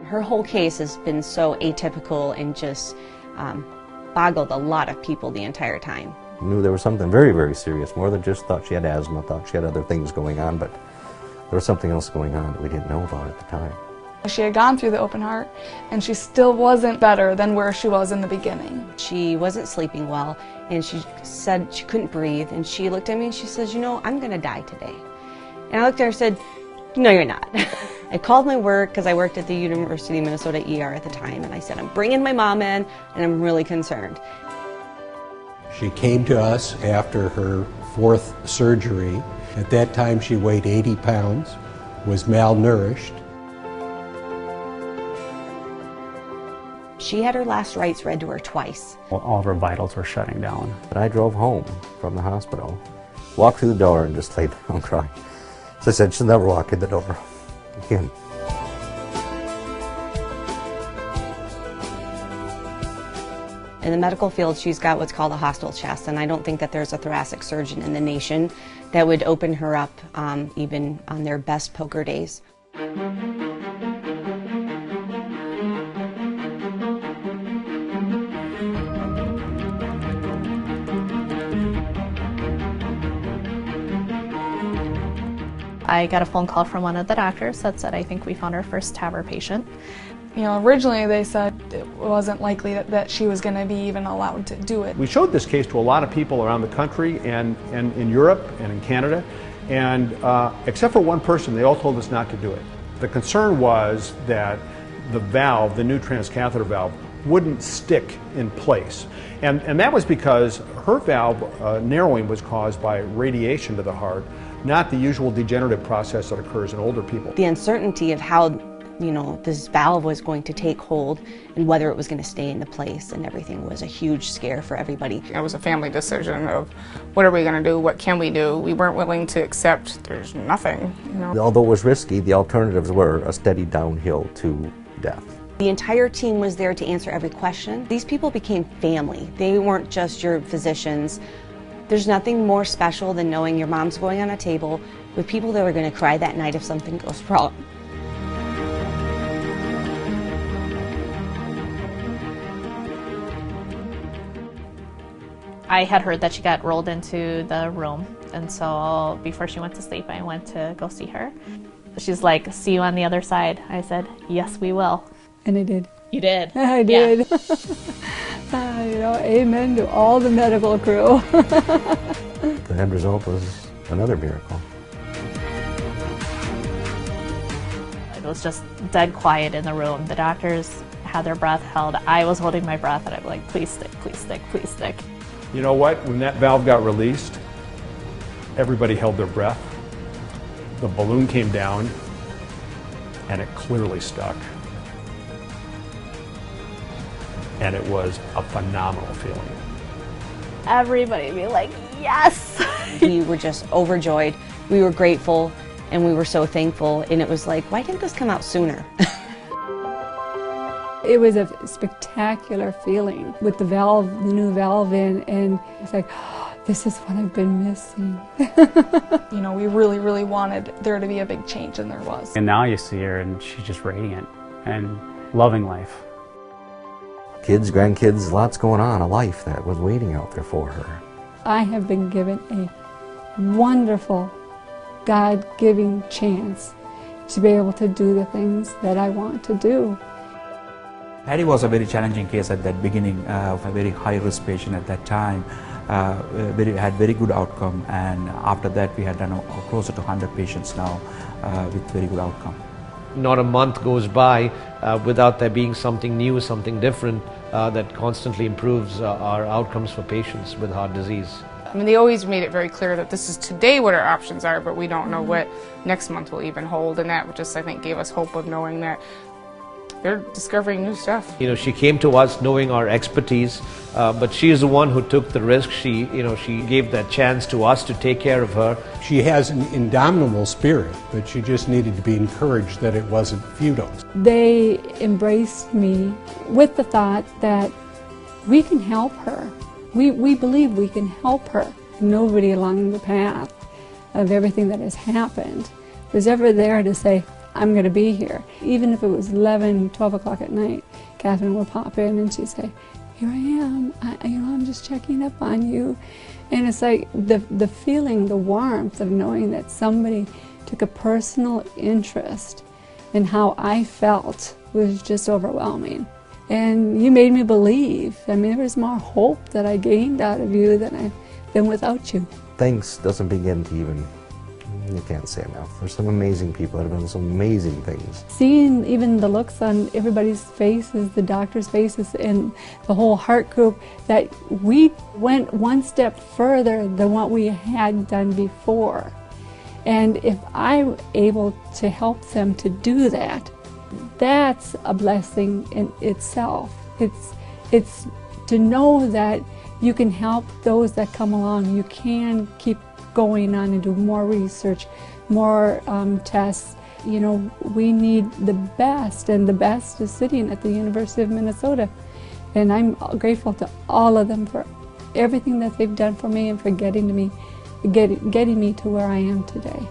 Her whole case has been so atypical and just boggled a lot of people the entire time. I knew there was something very, very serious, more than just thought she had asthma, thought she had other things going on, but there was something else going on that we didn't know about at the time. She had gone through the open heart, and she still wasn't better than where she was in the beginning. She wasn't sleeping well, and she said she couldn't breathe, and she looked at me and she says, "You know, I'm going to die today." And I looked at her and said, "No, you're not." I called my work, because I worked at the University of Minnesota ER at the time, and I said, "I'm bringing my mom in, and I'm really concerned." She came to us after her 4th surgery. At that time she weighed 80 pounds, was malnourished. She had her last rites read to her twice. All of her vitals were shutting down. But I drove home from the hospital, walked through the door and just laid down crying. So I said, she'll never walk in the door again. In the medical field, she's got what's called a hostile chest, and I don't think that there's a thoracic surgeon in the nation that would open her up even on their best poker days. I got a phone call from one of the doctors that said, "I think we found our first TAVR patient." You know, originally they said it wasn't likely that she was going to be even allowed to do it. We showed this case to a lot of people around the country and in Europe and in Canada, and except for one person, they all told us not to do it. The concern was that the valve, the new transcatheter valve, wouldn't stick in place. And that was because her valve narrowing was caused by radiation to the heart, not the usual degenerative process that occurs in older people. The uncertainty of how, you know, this valve was going to take hold and whether it was going to stay into place and everything was a huge scare for everybody. It was a family decision of what are we going to do, what can we do. We weren't willing to accept there's nothing, you know. Although it was risky, the alternatives were a steady downhill to death. The entire team was there to answer every question. These people became family. They weren't just your physicians. There's nothing more special than knowing your mom's going on a table with people that are going to cry that night if something goes wrong. I had heard that she got rolled into the room, and so before she went to sleep, I went to go see her. She's like, "See you on the other side." I said, "Yes, we will." And I did. You did? I did. Yeah. You know, amen to all the medical crew. The end result was another miracle. It was just dead quiet in the room. The doctors had their breath held. I was holding my breath, and I'm like, "Please stick, please stick, please stick." You know what? When that valve got released, everybody held their breath. The balloon came down, and it clearly stuck. And it was a phenomenal feeling. Everybody be like, "Yes!" We were just overjoyed. We were grateful, and we were so thankful. And it was like, why didn't this come out sooner? It was a spectacular feeling with the valve, the new valve in, and it's like, oh, this is what I've been missing. You know, we really, really wanted there to be a big change, and there was. And now you see her and she's just radiant and loving life. Kids, grandkids, lots going on, a life that was waiting out there for her. I have been given a wonderful, God-giving chance to be able to do the things that I want to do. Patty was a very challenging case at that beginning, a very high-risk patient at that time. Had very good outcome, and after that we had done closer to 100 patients now with very good outcome. Not a month goes by without there being something new, something different that constantly improves our outcomes for patients with heart disease. I mean, they always made it very clear that this is today what our options are, but we don't know what next month will even hold, and that just, I think, gave us hope of knowing that they're discovering new stuff. You know, she came to us knowing our expertise, but she is the one who took the risk. She gave that chance to us to take care of her. She has an indomitable spirit, but she just needed to be encouraged that it wasn't futile. They embraced me with the thought that we can help her. We believe we can help her. Nobody along the path of everything that has happened was ever there to say, I'm going to be here. Even if it was 11, 12 o'clock at night, Catherine would pop in and she'd say, here I am, I'm just checking up on you. And it's like the feeling, the warmth of knowing that somebody took a personal interest in how I felt was just overwhelming. And you made me believe. I mean, there was more hope that I gained out of you than without you. Thanks doesn't begin to even, you can't say enough. There's some amazing people that have done some amazing things. Seeing even the looks on everybody's faces, the doctor's faces, and the whole heart group, that we went one step further than what we had done before. And if I'm able to help them to do that, that's a blessing in itself. It's to know that you can help those that come along. You can keep going on and do more research, more tests. You know, we need the best, and the best is sitting at the University of Minnesota. And I'm grateful to all of them for everything that they've done for me and for getting me to where I am today.